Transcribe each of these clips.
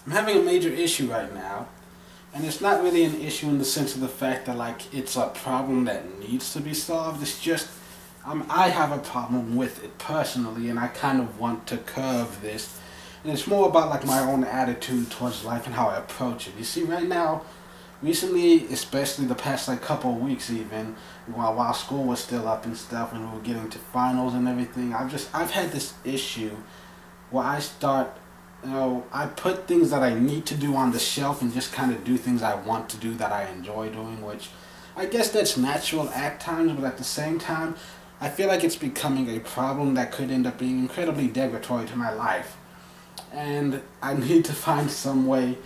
I'm having a major issue right now, and it's not really an issue in the sense of the fact that like it's a problem that needs to be solved. It's just I have a problem with it personally, and I kind of want to curb this. And it's more about like my own attitude towards life and how I approach it. You see, right now, recently, especially the past like couple of weeks, even while school was still up and stuff, and we were getting to finals and everything, I've had this issue where I start, I put things that I need to do on the shelf and just kind of do things I want to do that I enjoy doing, which I guess that's natural at times, but at the same time, I feel like it's becoming a problem that could end up being incredibly degradatory to my life. And I need to find some way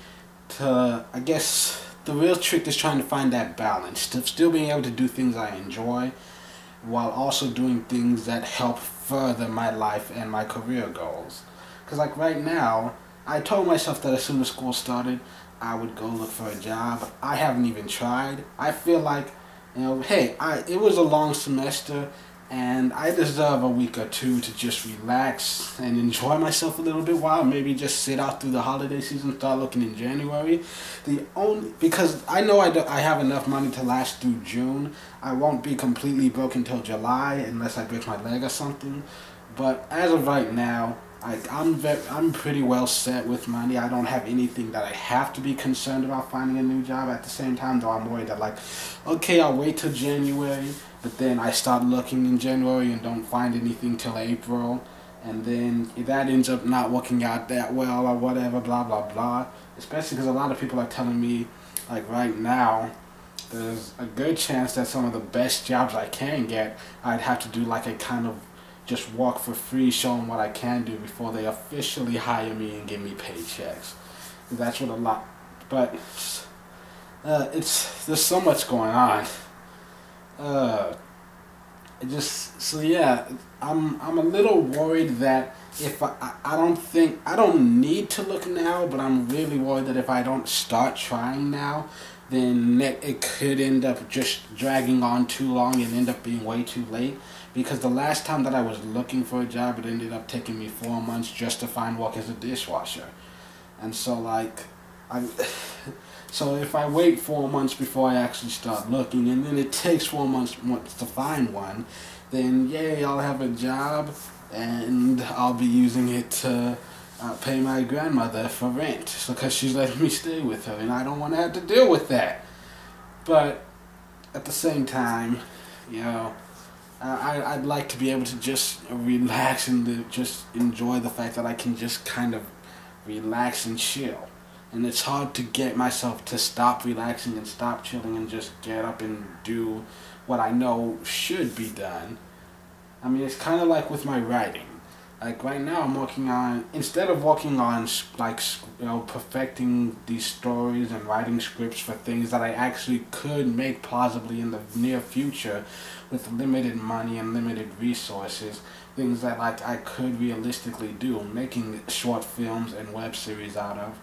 to, I guess, the real trick is trying to find that balance, to still being able to do things I enjoy while also doing things that help further my life and my career goals. Because like right now, I told myself that as soon as school started, I would go look for a job. I haven't even tried. I feel like, hey, it was a long semester, and I deserve a week or two to just relax and enjoy myself a little bit while maybe just sit out through the holiday season, start looking in January. Because I know I have enough money to last through June. I won't be completely broke until July unless I break my leg or something. But as of right now, I'm pretty well set with money. I don't have anything that I have to be concerned about finding a new job. At the same time, though, I'm worried that like, okay, I'll wait till January, but then I start looking in January and don't find anything till April, and then if that ends up not working out that well or whatever, blah blah blah. Especially because a lot of people are telling me, like right now, there's a good chance that some of the best jobs I can get, I'd have to do like a kind of just work for free, show them what I can do before they officially hire me and give me paychecks. That's what a lot, but there's so much going on. I'm a little worried that if I don't need to look now, but I'm really worried that if I don't start trying now, then it could end up just dragging on too long and end up being way too late. Because the last time that I was looking for a job, it ended up taking me 4 months just to find work as a dishwasher. And so like, so if I wait 4 months before I actually start looking, and then it takes 4 months to find one, then yay, I'll have a job, and I'll be using it to pay my grandmother for rent, so because she's letting me stay with her, and I don't want to have to deal with that. But at the same time, I'd like to be able to just relax and just enjoy the fact that I can just kind of relax and chill. And it's hard to get myself to stop relaxing and stop chilling and just get up and do what I know should be done. I mean, it's kind of like with my writing. Like right now I'm working on, instead of working on like, perfecting these stories and writing scripts for things that I actually could make plausibly in the near future with limited money and limited resources, things that like I could realistically do, making short films and web series out of.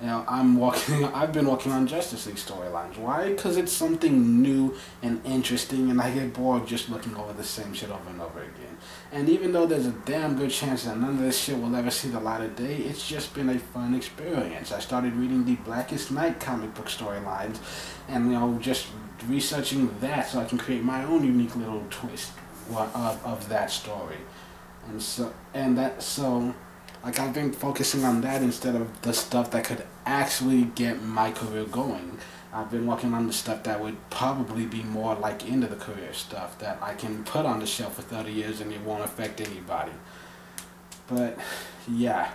I've been working on Justice League storylines. Why? Because it's something new and interesting, and I get bored just looking over the same shit over and over again. And even though there's a damn good chance that none of this shit will ever see the light of day, it's just been a fun experience. I started reading the Blackest Night comic book storylines, and just researching that so I can create my own unique little twist of that story. Like I've been focusing on that instead of the stuff that could actually get my career going. I've been working on the stuff that would probably be more like end of the career stuff that I can put on the shelf for 30 years and it won't affect anybody. But yeah.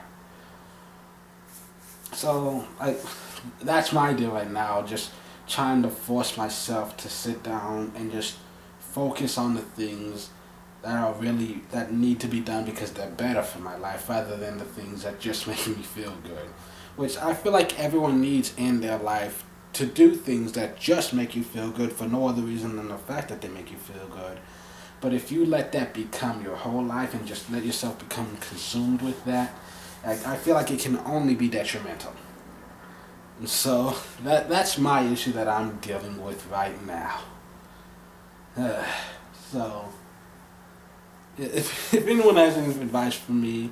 So that's my deal right now, just trying to force myself to sit down and just focus on the things that need to be done because they're better for my life rather than the things that just make me feel good. Which I feel like everyone needs in their life, to do things that just make you feel good for no other reason than the fact that they make you feel good. But if you let that become your whole life and just let yourself become consumed with that, I feel like it can only be detrimental. And so that's my issue that I'm dealing with right now. So if anyone has any advice for me,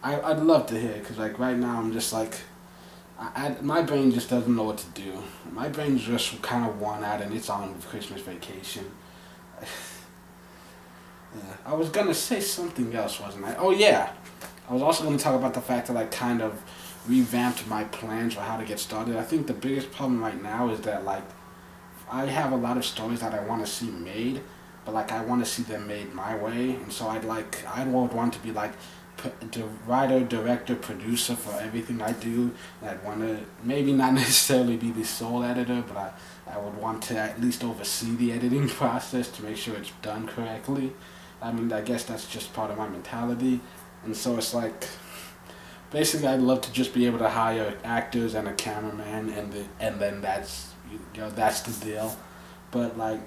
I'd love to hear it, because like right now I'm just like, my brain just doesn't know what to do. My brain's just kind of worn out and it's on Christmas vacation. Yeah. I was gonna say something else, wasn't I? Oh yeah, I was also gonna talk about the fact that I kind of revamped my plans for how to get started. I think the biggest problem right now is that like I have a lot of stories that I want to see made, but like I want to see them made my way, and so I would want to be like the writer, director, producer for everything I do. I'd want to maybe not necessarily be the sole editor, but I would want to at least oversee the editing process to make sure it's done correctly. I mean, I guess that's just part of my mentality, and so it's like basically I'd love to just be able to hire actors and a cameraman, and then that's the deal. But like,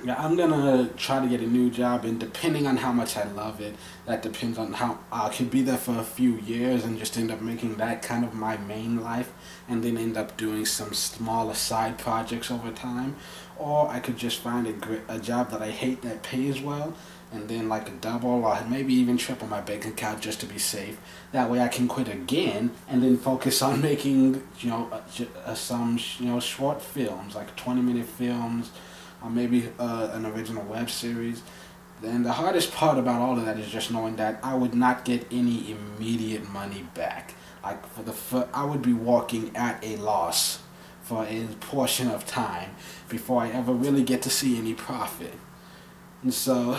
yeah, I'm gonna try to get a new job, and depending on how much I love it, that depends on how I could be there for a few years and just end up making that kind of my main life, and then end up doing some smaller side projects over time, or I could just find a job that I hate that pays well, and then like double or maybe even triple my bank account just to be safe. That way I can quit again and then focus on making some short films, like 20-minute films, or maybe an original web series. Then the hardest part about all of that is just knowing that I would not get any immediate money back. Like I would be walking at a loss for a portion of time before I ever really get to see any profit. And so,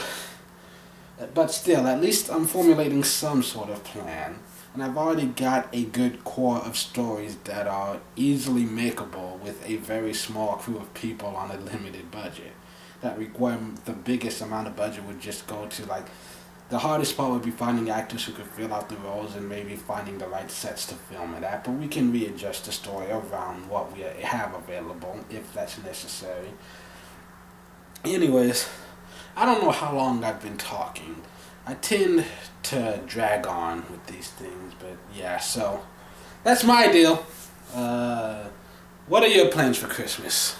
but still, at least I'm formulating some sort of plan. And I've already got a good core of stories that are easily makeable with a very small crew of people on a limited budget. That require the biggest amount of budget would just go to like, the hardest part would be finding actors who could fill out the roles and maybe finding the right sets to film it at. But we can readjust the story around what we have available if that's necessary. Anyways, I don't know how long I've been talking. I tend to drag on with these things, but yeah, so that's my deal. What are your plans for Christmas?